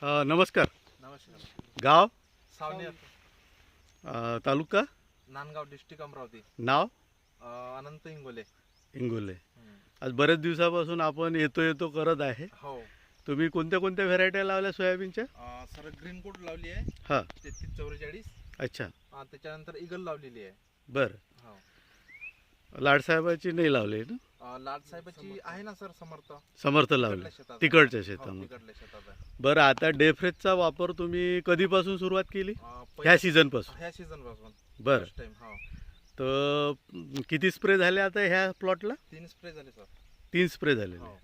नमस्कार. नमस्कार. गाव सावनी तालुका नांदगाव डिस्ट्रिक्ट अमरावती. नाव अनंत इंगोले. इंगोले. आज बरेच दिवसापासून आपण येतो करत आहे. हो. तुम्ही कोणत्या कोणत्या व्हेरायट्या लावल्या सोयाबीनच्या? सर ग्रीन कोट लावली आहे. हां. 3344. अच्छा. त्याच्यानंतर ईगल लावलेली आहे. बरं. हो. लाडसाहेबाची नाही लावली ना? लाड साहेबाची आहे ना सर, समर्थ लावले तिकडच्या शेतामध्ये. तिकडल्या शेतात आहे. बरं, आता डेफ्रेजचा वापर तुम्ही कधीपासून सुरुवात केली? ह्या सीझनपासून? ह्या सीझन पासून. बरं. टाइम. हो. तर किती स्प्रे झाले आता ह्या प्लॉटला? 3 स्प्रे झाले सर. 3 स्प्रे झाले. हो.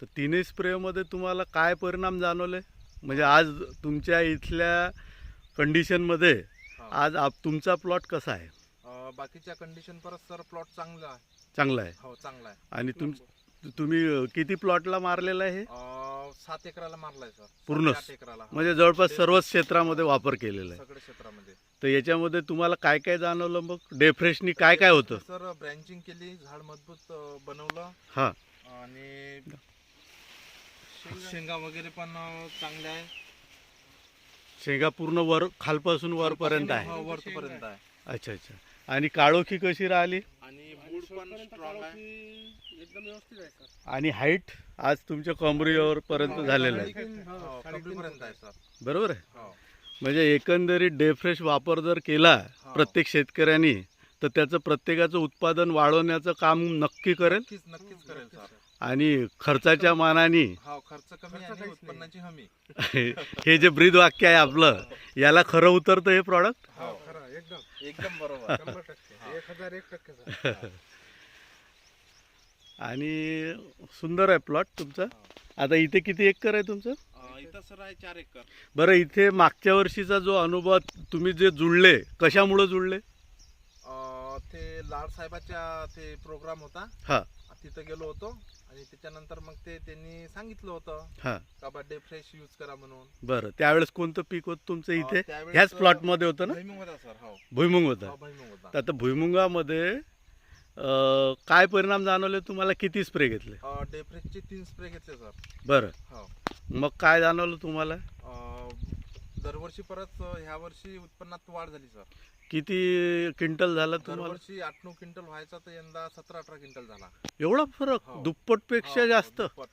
तर तिन्ही स्प्रेमध्ये तुम्हाला काय परिणाम जाणवले? म्हणजे आज तुमच्या इथल्या कंडिशनमध्ये आज तुमचा प्लॉट कसा आहे? बाकीच्या कंडिशन परत सर प्लॉट चांगला आहे. चांगला आहे. हो, चांगला आहे. आणि तुम्ही किती प्लॉटला मारलेला आहे? 7 एकराला मारलाय सर. पूर्ण 8 एकराला. म्हणजे जवळपास सर्वच क्षेत्रामध्ये वापर केलेला आहे. सगळ्या क्षेत्रामध्ये. तर याच्यामध्ये तुम्हाला काय काय जाणवलं? मग डेफ्रेशनी काय काय होतं? सर ब्रँचिंग केली, झाड मजबूत बनवलं. हां. आणि शेंगा वगैरे पण चांगल्या आहे. शेंगा पूर्ण वर खालपासून वरपर्यंत आहे. वरपर्यंत आहे. अच्छा अच्छा. आणि काळोखी कशी राहिली? आणि बूड पण स्ट्रॉंग आहे. एकदम व्यवस्थित आहे सर. आणि हाईट आज तुमच्या कमरेवर पर्यंत झालेलं आहे. कमरेपर्यंत आहे सर. बरोबर आहे. हो. म्हणजे एकंदरीत डेफ्रेश वापर जर केला प्रत्येक शेतकऱ्यांनी तर त्याचं प्रत्येकाचं उत्पादन वाढवण्याचं काम नक्की करेल. नक्कीच करेल सर. आणि खर्चाच्या मानाने हो, खर्च कमी आणि उत्पन्नाची हमी. हे जे ब्रीद वाक्य आहे आपलं, याला खरं उतरतं हे प्रॉडक्ट. हो, खरं एकदम एकदम बरोबर. 100%. 1001% सर. आणि सुंदर आहे प्लॉट तुमचा. आता इथे किती एकर आहे तुमचं? इथं सर आहे 4 एकर. बरं, इथे मागच्या वर्षीचा जो अनुभव तुम्ही जे जुळले, कशामुळे जुळले? ते लाड साहेबाच्या ते प्रोग्राम होता. हां. तिथं गेलो होतो आणि त्याच्यानंतर मग त्यांनी सांगितलं होतं हां. का बड्डे फ्रेश यूज करा म्हणून. बरं, त्यावेळेस कोणतं पीक होतं तुमचं इथे? त्यावेळेस ह्याच प्लॉटमध्ये होतं ना? भुईमुग होता सर. हो, भुईमुग होता. भुईमुग होता. तर आता भुईमुगामध्ये काय परिणाम जाणवले तुम्हाला? किती स्प्रे घेतले? डेफ्रेशचे 3 स्प्रे घेतले सर. बरं. हो. मग काय जाणवलं तुम्हाला? दरवर्षी परत ह्या वर्षी उत्पन्नात वाढ झाली सर. किती क्विंटल झालं तुम्हाला? दरवर्षी 8-9 क्विंटल व्हायचा तर यंदा 17-18 क्विंटल झाला. एवढा फरक? हो. दुप्पटपेक्षा हो, जास्त? दुप्पट.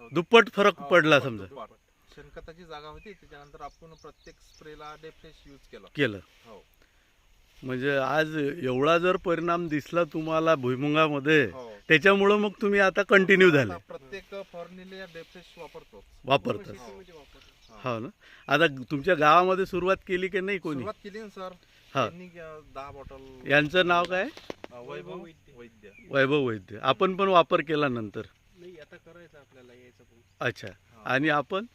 हो, दुप्पट फरक हो, पडला दुप्पट, समजा. दुप्पट. शेणखताची जागा होती, त्याच्यानंतर आपण प्रत्येक स्प्रेला डेफ्रेश यूज केलं. हो. म्हणजे आज एवढा जर परिणाम दिसला तुम्हाला भुईमुगामध्ये, हो. त्याच्यामुळं मग तुम्ही आता कंटिन्यू झाले. आता प्रत्येक फवारणीला डेफ्रेश वापरतो. वापरतात. शेतीमध्ये वापरतो. हो ना. आता तुमच्या गावामध्ये सुरुवात केली की नाही कोणी? सुरुवात केली ना सर. हा. त्यांनी 10 बॉटल. यांचं नाव काय? वैभव वैद्य. वैभव वैद्य. आपण पण वापर केला नंतर? नाही, आता करायचं आपल्याला यायचं पण. अच्छा. आणि आपण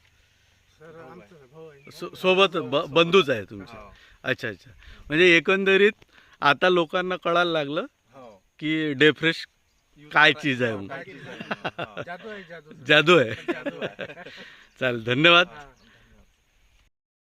सर आमचं भाऊ आहे. सोबत बंधूच आहे तुमचे? हो. अच्छा अच्छा. म्हणजे एकंदरीत आता लोकांना कळायला लागलं हो. की डेफ्रेश यूज काय करा- चीज आहे हो, म्हणून. काय चीज आहे म्हणून. हो. जादू आहे जादू. जादू आहे. जादू आहे. चालेल, धन्यवाद. हा.